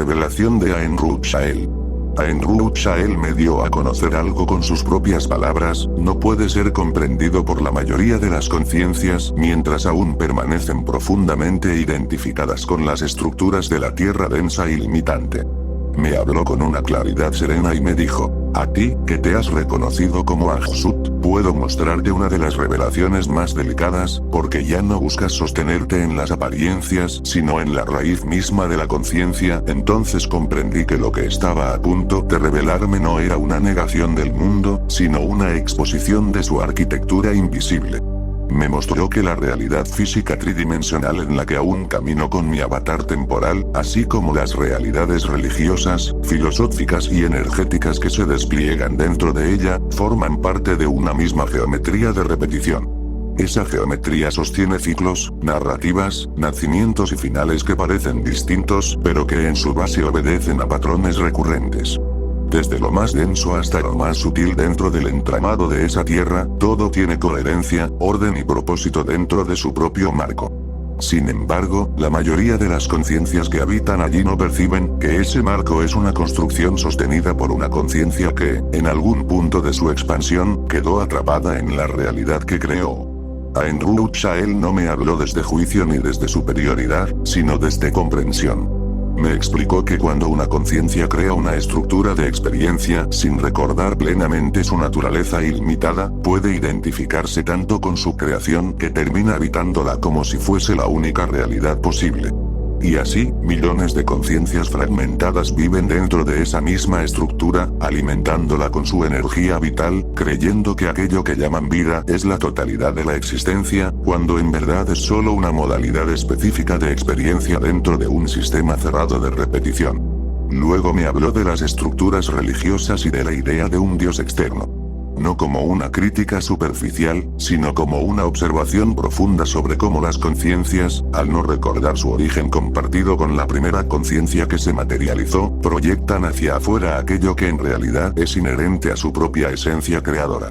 revelación de Aen Rud Shael. Aen Rud Shael me dio a conocer algo con sus propias palabras, no puede ser comprendido por la mayoría de las conciencias mientras aún permanecen profundamente identificadas con las estructuras de la tierra densa y limitante. Me habló con una claridad serena y me dijo, a ti, que te has reconocido como Ahsut, puedo mostrarte una de las revelaciones más delicadas, porque ya no buscas sostenerte en las apariencias, sino en la raíz misma de la conciencia. Entonces comprendí que lo que estaba a punto de revelarme no era una negación del mundo, sino una exposición de su arquitectura invisible. Me mostró que la realidad física tridimensional en la que aún camino con mi avatar temporal, así como las realidades religiosas, filosóficas y energéticas que se despliegan dentro de ella, forman parte de una misma geometría de repetición. Esa geometría sostiene ciclos, narrativas, nacimientos y finales que parecen distintos, pero que en su base obedecen a patrones recurrentes. Desde lo más denso hasta lo más sutil dentro del entramado de esa tierra, todo tiene coherencia, orden y propósito dentro de su propio marco. Sin embargo, la mayoría de las conciencias que habitan allí no perciben que ese marco es una construcción sostenida por una conciencia que, en algún punto de su expansión, quedó atrapada en la realidad que creó. Aen Rud Shael no me habló desde juicio ni desde superioridad, sino desde comprensión. Me explicó que cuando una conciencia crea una estructura de experiencia sin recordar plenamente su naturaleza ilimitada, puede identificarse tanto con su creación que termina habitándola como si fuese la única realidad posible. Y así, millones de conciencias fragmentadas viven dentro de esa misma estructura, alimentándola con su energía vital, creyendo que aquello que llaman vida es la totalidad de la existencia, cuando en verdad es solo una modalidad específica de experiencia dentro de un sistema cerrado de repetición. Luego me habló de las estructuras religiosas y de la idea de un Dios externo. No como una crítica superficial, sino como una observación profunda sobre cómo las conciencias, al no recordar su origen compartido con la primera conciencia que se materializó, proyectan hacia afuera aquello que en realidad es inherente a su propia esencia creadora.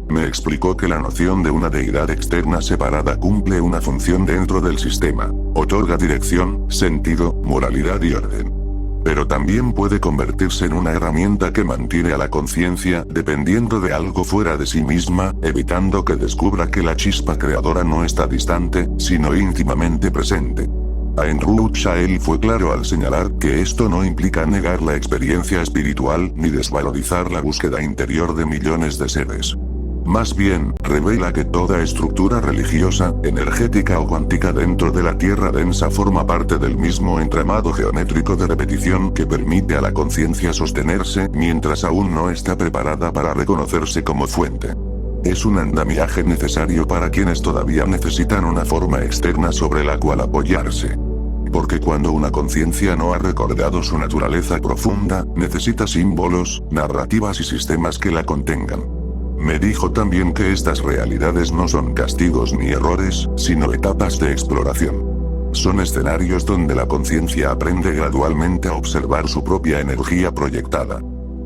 Me explicó que la noción de una deidad externa separada cumple una función dentro del sistema, otorga dirección, sentido, moralidad y orden. Pero también puede convertirse en una herramienta que mantiene a la conciencia dependiendo de algo fuera de sí misma, evitando que descubra que la chispa creadora no está distante, sino íntimamente presente. Aen Rud Shael fue claro al señalar que esto no implica negar la experiencia espiritual ni desvalorizar la búsqueda interior de millones de seres. Más bien, revela que toda estructura religiosa, energética o cuántica dentro de la tierra densa forma parte del mismo entramado geométrico de repetición que permite a la conciencia sostenerse mientras aún no está preparada para reconocerse como fuente. Es un andamiaje necesario para quienes todavía necesitan una forma externa sobre la cual apoyarse. Porque cuando una conciencia no ha recordado su naturaleza profunda, necesita símbolos, narrativas y sistemas que la contengan. Me dijo también que estas realidades no son castigos ni errores, sino etapas de exploración. Son escenarios donde la conciencia aprende gradualmente a observar su propia energía proyectada.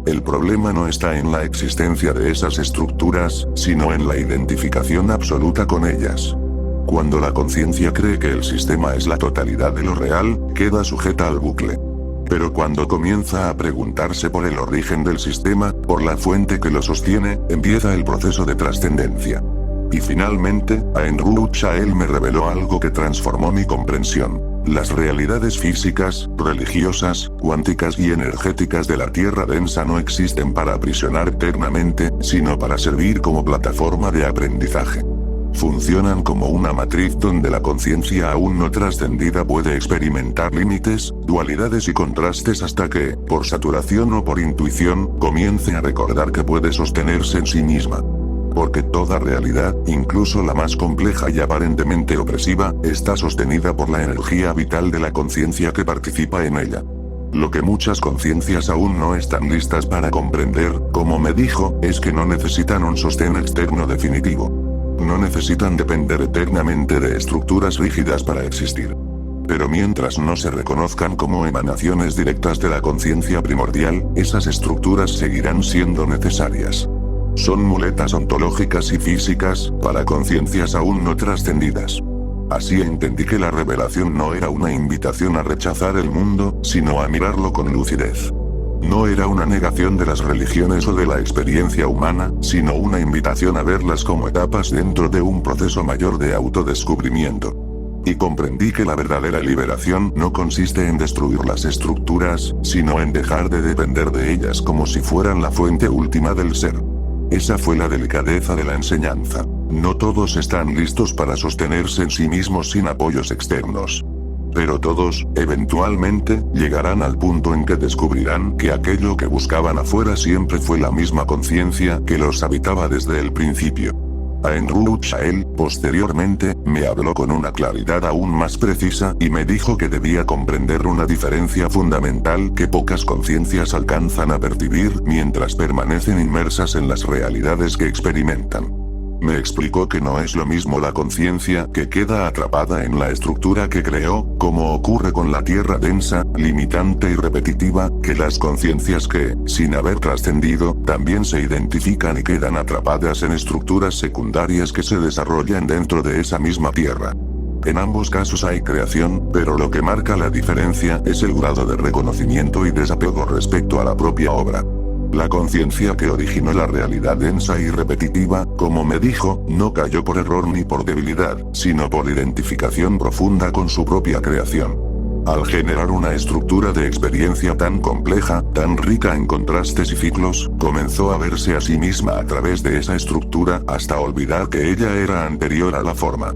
El problema no está en la existencia de esas estructuras, sino en la identificación absoluta con ellas. Cuando la conciencia cree que el sistema es la totalidad de lo real, queda sujeta al bucle. Pero cuando comienza a preguntarse por el origen del sistema, por la fuente que lo sostiene, empieza el proceso de trascendencia. Y finalmente, Aen Rud Shael me reveló algo que transformó mi comprensión. Las realidades físicas, religiosas, cuánticas y energéticas de la tierra densa no existen para aprisionar eternamente, sino para servir como plataforma de aprendizaje. Funcionan como una matriz donde la conciencia aún no trascendida puede experimentar límites, dualidades y contrastes hasta que, por saturación o por intuición, comience a recordar que puede sostenerse en sí misma. Porque toda realidad, incluso la más compleja y aparentemente opresiva, está sostenida por la energía vital de la conciencia que participa en ella. Lo que muchas conciencias aún no están listas para comprender, como me dijo, es que no necesitan un sostén externo definitivo. No necesitan depender eternamente de estructuras rígidas para existir. Pero mientras no se reconozcan como emanaciones directas de la conciencia primordial, esas estructuras seguirán siendo necesarias. Son muletas ontológicas y físicas, para conciencias aún no trascendidas. Así entendí que la revelación no era una invitación a rechazar el mundo, sino a mirarlo con lucidez. No era una negación de las religiones o de la experiencia humana, sino una invitación a verlas como etapas dentro de un proceso mayor de autodescubrimiento. Y comprendí que la verdadera liberación no consiste en destruir las estructuras, sino en dejar de depender de ellas como si fueran la fuente última del ser. Esa fue la delicadeza de la enseñanza. No todos están listos para sostenerse en sí mismos sin apoyos externos. Pero todos, eventualmente, llegarán al punto en que descubrirán que aquello que buscaban afuera siempre fue la misma conciencia que los habitaba desde el principio. Ain Rud Shael, posteriormente, me habló con una claridad aún más precisa y me dijo que debía comprender una diferencia fundamental que pocas conciencias alcanzan a percibir mientras permanecen inmersas en las realidades que experimentan. Me explicó que no es lo mismo la conciencia que queda atrapada en la estructura que creó, como ocurre con la tierra densa, limitante y repetitiva, que las conciencias que, sin haber trascendido, también se identifican y quedan atrapadas en estructuras secundarias que se desarrollan dentro de esa misma tierra. En ambos casos hay creación, pero lo que marca la diferencia es el grado de reconocimiento y desapego respecto a la propia obra. La conciencia que originó la realidad densa y repetitiva, como me dijo, no cayó por error ni por debilidad, sino por identificación profunda con su propia creación. Al generar una estructura de experiencia tan compleja, tan rica en contrastes y ciclos, comenzó a verse a sí misma a través de esa estructura hasta olvidar que ella era anterior a la forma.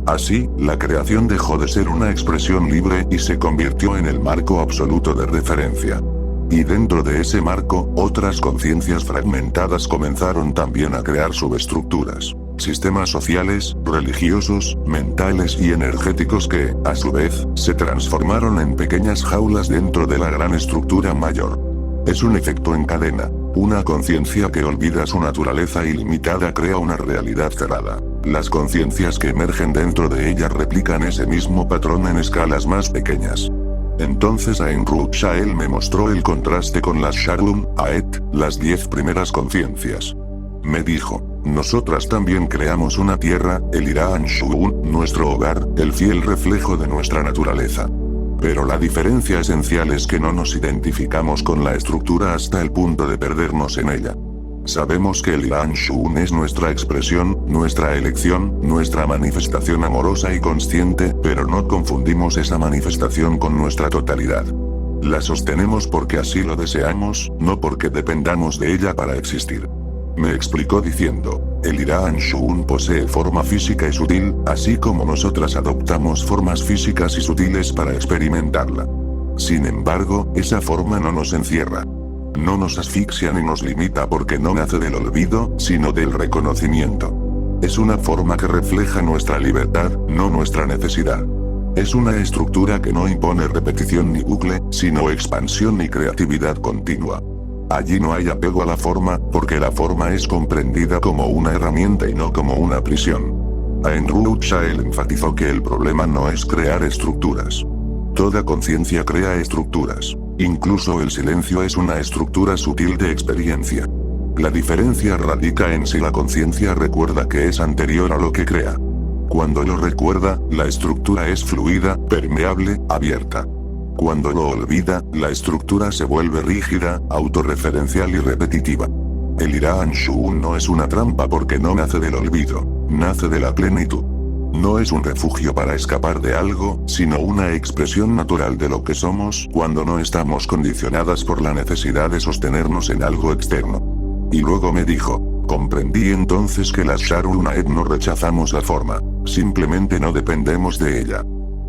Así, la creación dejó de ser una expresión libre y se convirtió en el marco absoluto de referencia. Y dentro de ese marco, otras conciencias fragmentadas comenzaron también a crear subestructuras, sistemas sociales, religiosos, mentales y energéticos que, a su vez, se transformaron en pequeñas jaulas dentro de la gran estructura mayor. Es un efecto en cadena. Una conciencia que olvida su naturaleza ilimitada crea una realidad cerrada. Las conciencias que emergen dentro de ella replican ese mismo patrón en escalas más pequeñas. Entonces Ain Rud Shael me mostró el contraste con las Shalom Aet, las 10 primeras conciencias. Me dijo, nosotras también creamos una tierra, el Irán Shu'un, nuestro hogar, el fiel reflejo de nuestra naturaleza. Pero la diferencia esencial es que no nos identificamos con la estructura hasta el punto de perdernos en ella. Sabemos que el Irán Shu'un es nuestra expresión, nuestra elección, nuestra manifestación amorosa y consciente, pero no confundimos esa manifestación con nuestra totalidad. La sostenemos porque así lo deseamos, no porque dependamos de ella para existir. Me explicó diciendo, el Irán Shu'un posee forma física y sutil, así como nosotras adoptamos formas físicas y sutiles para experimentarla. Sin embargo, esa forma no nos encierra. No nos asfixia ni nos limita porque no nace del olvido, sino del reconocimiento. Es una forma que refleja nuestra libertad, no nuestra necesidad. Es una estructura que no impone repetición ni bucle, sino expansión y creatividad continua. Allí no hay apego a la forma, porque la forma es comprendida como una herramienta y no como una prisión. Ain Rud Shael enfatizó que el problema no es crear estructuras. Toda conciencia crea estructuras. Incluso el silencio es una estructura sutil de experiencia. La diferencia radica en si la conciencia recuerda que es anterior a lo que crea. Cuando lo recuerda, la estructura es fluida, permeable, abierta. Cuando lo olvida, la estructura se vuelve rígida, autorreferencial y repetitiva. El Irán Shu'un no es una trampa porque no nace del olvido, nace de la plenitud. No es un refugio para escapar de algo, sino una expresión natural de lo que somos cuando no estamos condicionadas por la necesidad de sostenernos en algo externo. Y luego me dijo, comprendí entonces que las Shalom Aet no rechazamos la forma, simplemente no dependemos de ella.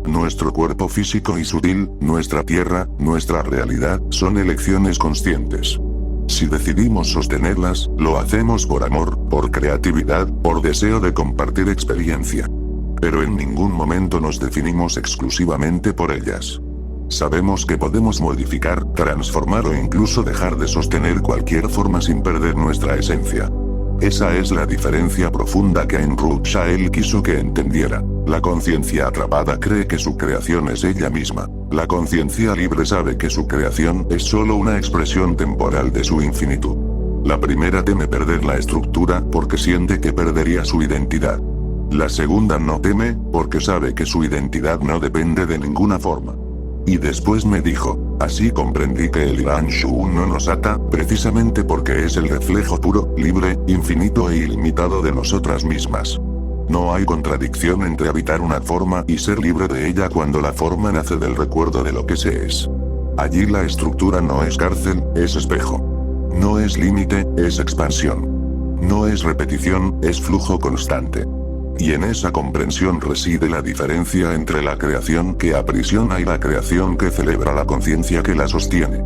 Nuestro cuerpo físico y sutil, nuestra tierra, nuestra realidad, son elecciones conscientes. Si decidimos sostenerlas, lo hacemos por amor, por creatividad, por deseo de compartir experiencia. Pero en ningún momento nos definimos exclusivamente por ellas. Sabemos que podemos modificar, transformar o incluso dejar de sostener cualquier forma sin perder nuestra esencia. Esa es la diferencia profunda que Ain Rud Shael quiso que entendiera. La conciencia atrapada cree que su creación es ella misma. La conciencia libre sabe que su creación es solo una expresión temporal de su infinitud. La primera teme perder la estructura porque siente que perdería su identidad. La segunda no teme, porque sabe que su identidad no depende de ninguna forma. Y después me dijo, así comprendí que el Iran Shuun no nos ata, precisamente porque es el reflejo puro, libre, infinito e ilimitado de nosotras mismas. No hay contradicción entre habitar una forma y ser libre de ella cuando la forma nace del recuerdo de lo que se es. Allí la estructura no es cárcel, es espejo. No es límite, es expansión. No es repetición, es flujo constante. Y en esa comprensión reside la diferencia entre la creación que aprisiona y la creación que celebra la conciencia que la sostiene.